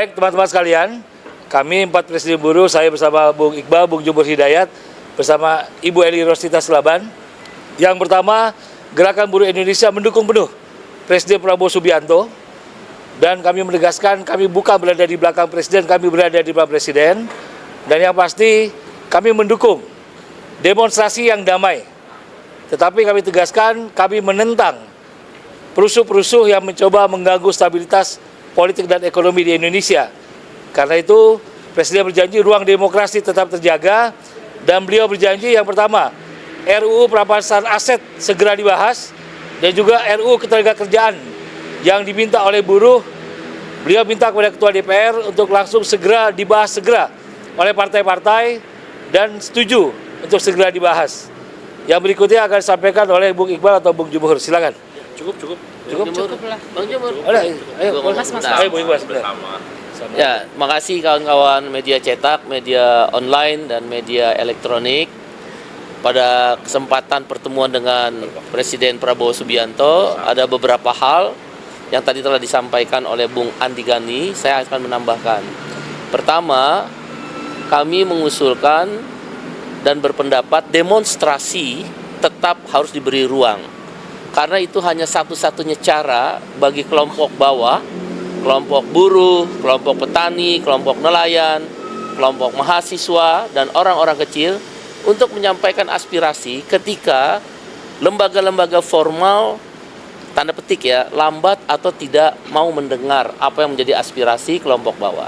Baik teman-teman sekalian, kami 4 Presiden Buruh, saya bersama Bung Iqbal, Bung Jumur Hidayat, bersama Ibu Eli Rosita Selaban. Yang pertama, Gerakan Buruh Indonesia mendukung penuh Presiden Prabowo Subianto. Dan kami menegaskan, kami bukan berada di belakang Presiden, kami berada di belakang Presiden. Dan yang pasti, kami mendukung demonstrasi yang damai. Tetapi kami tegaskan, kami menentang perusuh-perusuh yang mencoba mengganggu stabilitas politik dan ekonomi di Indonesia. Karena itu, Presiden berjanji ruang demokrasi tetap terjaga, dan beliau berjanji yang pertama, RUU perampasan aset segera dibahas, dan juga RUU ketenagakerjaan yang diminta oleh buruh. Beliau minta kepada Ketua DPR untuk langsung segera dibahas oleh partai-partai dan setuju untuk segera dibahas. Yang berikutnya akan disampaikan oleh Bung Iqbal atau Bung Jumhur. Silakan. Cukup lah. Bang Jumur. Ayo, Bung Iqbal. Ya, makasih kawan-kawan media cetak, media online, dan media elektronik. Pada kesempatan pertemuan dengan Presiden Prabowo Subianto, ada beberapa hal yang tadi telah disampaikan oleh Bung Andi Gani, saya akan menambahkan. Pertama, kami mengusulkan dan berpendapat demonstrasi tetap harus diberi ruang. Karena itu hanya satu-satunya cara bagi kelompok bawah, kelompok buruh, kelompok petani, kelompok nelayan, kelompok mahasiswa, dan orang-orang kecil untuk menyampaikan aspirasi ketika lembaga-lembaga formal, tanda petik ya, lambat atau tidak mau mendengar apa yang menjadi aspirasi kelompok bawah.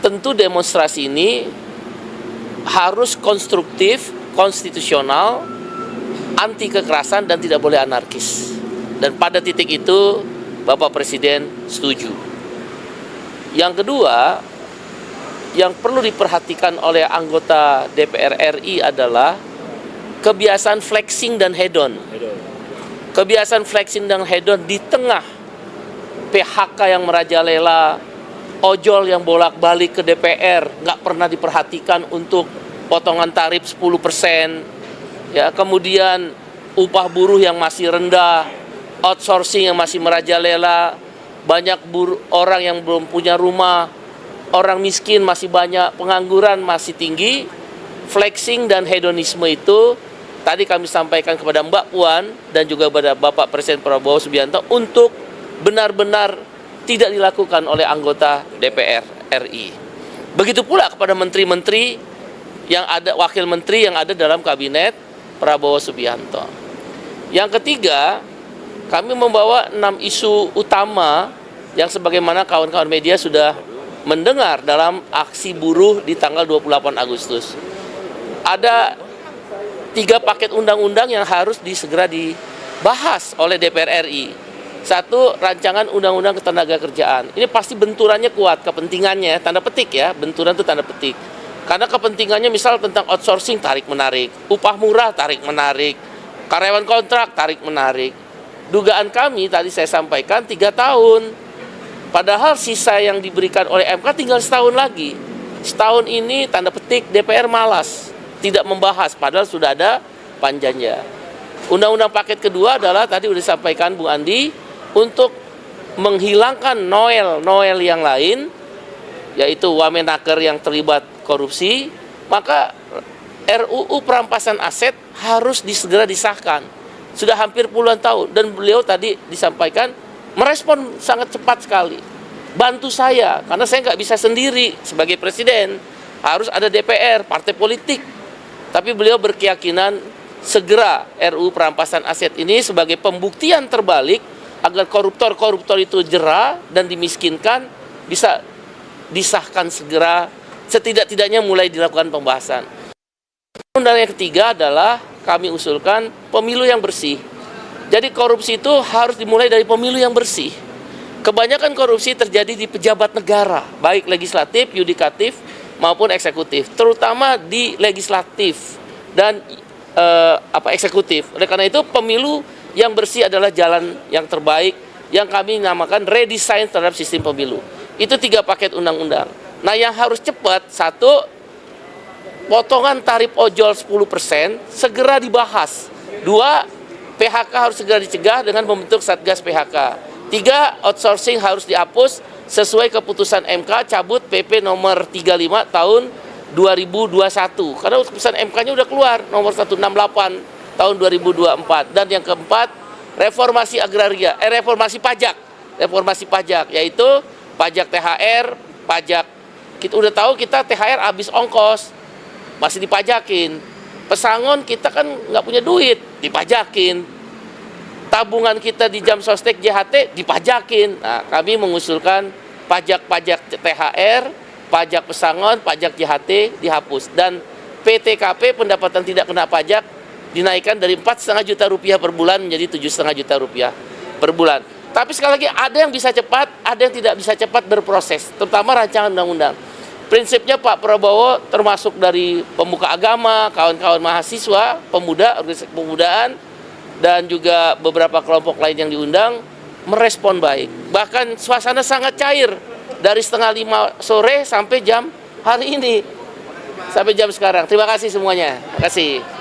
Tentu demonstrasi ini harus konstruktif, konstitusional, anti kekerasan, dan tidak boleh anarkis. Dan pada titik itu Bapak Presiden setuju. Yang kedua, yang perlu diperhatikan oleh anggota DPR RI adalah kebiasaan flexing dan hedon. Kebiasaan flexing dan hedon di tengah PHK yang merajalela, ojol yang bolak-balik ke DPR, nggak pernah diperhatikan untuk potongan tarif 10%. Ya, kemudian upah buruh yang masih rendah, outsourcing yang masih merajalela, banyak orang yang belum punya rumah, orang miskin masih banyak, pengangguran masih tinggi. Flexing dan hedonisme itu tadi kami sampaikan kepada Mbak Puan dan juga kepada Bapak Presiden Prabowo Subianto untuk benar-benar tidak dilakukan oleh anggota DPR RI. Begitu pula kepada menteri-menteri yang ada, wakil menteri yang ada dalam kabinet Prabowo Subianto. Yang ketiga, kami membawa 6 isu utama yang sebagaimana kawan-kawan media sudah mendengar dalam aksi buruh di tanggal 28 Agustus. Ada 3 paket undang-undang yang harus segera dibahas oleh DPR RI. 1, rancangan undang-undang ketenagakerjaan. Ini pasti benturannya kuat, kepentingannya, tanda petik ya, benturan itu tanda petik. Karena kepentingannya misal tentang outsourcing tarik-menarik, upah murah tarik-menarik, karyawan kontrak tarik-menarik. Dugaan kami tadi saya sampaikan 3 tahun. Padahal sisa yang diberikan oleh MK tinggal setahun lagi. Setahun ini tanda petik DPR malas, tidak membahas padahal sudah ada panjangnya. Undang-undang paket kedua adalah tadi sudah disampaikan Bung Andi, untuk menghilangkan Noel yang lain, yaitu Wamenaker yang terlibat korupsi, maka RUU perampasan aset harus segera disahkan. Sudah hampir puluhan tahun, dan beliau tadi disampaikan merespon sangat cepat sekali. Bantu saya, karena saya nggak bisa sendiri sebagai presiden, harus ada DPR, partai politik. Tapi beliau berkeyakinan segera RUU perampasan aset ini sebagai pembuktian terbalik agar koruptor-koruptor itu jera dan dimiskinkan bisa disahkan segera, setidak-tidaknya mulai dilakukan pembahasan. Undang yang ketiga adalah kami usulkan pemilu yang bersih. Jadi korupsi itu harus dimulai dari pemilu yang bersih. Kebanyakan korupsi terjadi di pejabat negara, baik legislatif, yudikatif, maupun eksekutif. Terutama di legislatif dan eksekutif. Oleh karena itu pemilu yang bersih adalah jalan yang terbaik yang kami namakan redesign terhadap sistem pemilu. Itu 3 paket undang-undang. Nah, yang harus cepat, 1, potongan tarif ojol 10% segera dibahas. 2, PHK harus segera dicegah dengan membentuk Satgas PHK. 3, outsourcing harus dihapus sesuai keputusan MK cabut PP nomor 35 tahun 2021. Karena keputusan MK-nya udah keluar, nomor 168 tahun 2024. Dan yang keempat, reformasi agraria, reformasi pajak, yaitu pajak THR, pajak, kita udah tahu kita THR habis ongkos, masih dipajakin. Pesangon kita kan nggak punya duit, dipajakin. Tabungan kita di jam sostek JHT dipajakin. Nah, kami mengusulkan pajak-pajak THR, pajak pesangon, pajak JHT dihapus. Dan PTKP, pendapatan tidak kena pajak, dinaikkan dari 4,5 juta rupiah per bulan menjadi 7,5 juta rupiah per bulan. Tapi sekali lagi, ada yang bisa cepat, ada yang tidak bisa cepat berproses, terutama rancangan undang-undang. Prinsipnya Pak Prabowo termasuk dari pemuka agama, kawan-kawan mahasiswa, pemuda, organisasi kepemudaan, dan juga beberapa kelompok lain yang diundang, merespon baik. Bahkan suasana sangat cair dari 4:30 sore sampai jam hari ini, sampai jam sekarang. Terima kasih semuanya. Terima kasih.